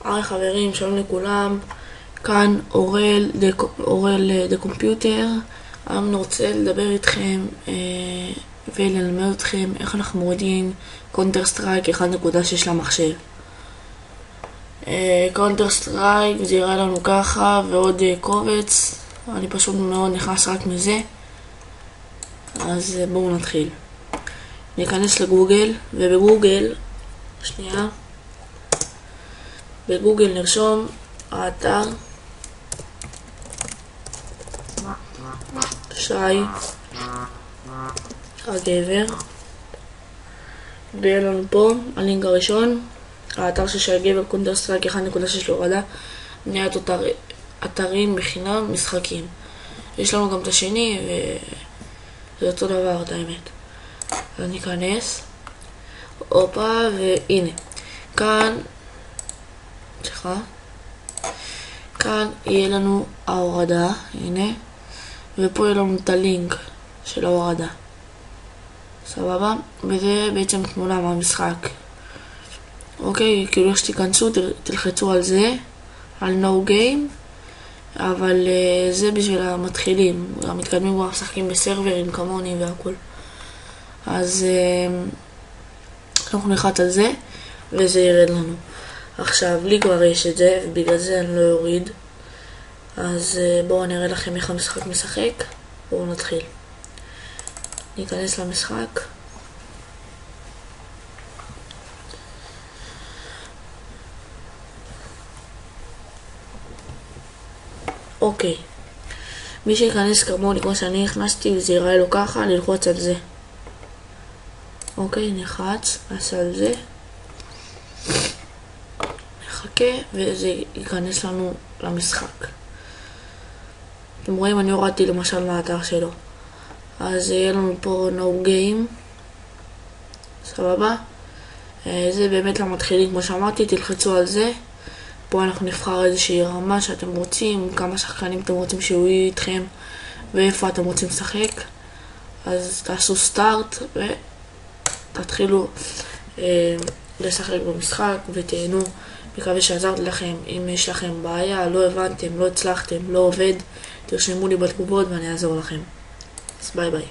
היי חברים, שלום לכולם, כאן אורל דה קומפיוטר. אני רוצה לדבר איתכם וללמד אתכם איך אנחנו מורידים קונטר סטרייק 1.6 למחשב. קונטר סטרייק זה יראה לנו ככה, ועוד קובץ. אני פשוט מאוד נכנס רק מזה, אז בואו נתחיל. ניכנס לגוגל, ובגוגל בגוגל נרשום האתר שי הגבר, ויהיה לנו פה הלינק הראשון, האתר של שי הגבר, קונטר סטרייק 1.6 להורדה, מניעת אתרים בחינם משחקים. יש לנו גם את השני, וזה אותו דבר את האמת. אז ניכנס, הופה, והנה כאן יהיה לנו ההורדה, הנה, ופה יהיה לנו את הלינק של ההורדה, סבבה? וזה בעצם תמונה מהמשחק. אוקיי, כאילו שתיכנסו תלחצו על זה, על no game, אבל זה בשביל המתחילים, המתקדמים כבר משחקים בסרברים כמוני והכל. אז אנחנו נלחץ על זה וזה ירד לנו. עכשיו, לי כבר יש את זה, ובגלל זה אני לא יוריד. אז בואו אני אראה לכם איך המשחק משחק. בואו נתחיל. ניכנס למשחק. אוקיי. מי שיכנס כמוני, כמו שאני הכנסתי, וזה יראה לו ככה, ללחוץ על זה. אוקיי, נלחץ, נעשה על זה. נחכה, וזה ייכנס לנו למשחק. אתם רואים, אני הורדתי למשל מהאתר שלו. אז יהיה לנו פה no game. סבבה? זה באמת למתחילים, כמו שאמרתי, תלחצו על זה. פה אנחנו נבחר איזושהי רמה שאתם רוצים, כמה שחקנים אתם רוצים שיהיו איתכם, ואיפה אתם רוצים לשחק. אז תעשו סטארט, ותתחילו לשחק במשחק, ותהנו. מקווה שעזרתי לכם. אם יש לכם בעיה, לא הבנתם, לא הצלחתם, לא עובד, תרשמו לי בתגובות ואני אעזור לכם. אז ביי ביי.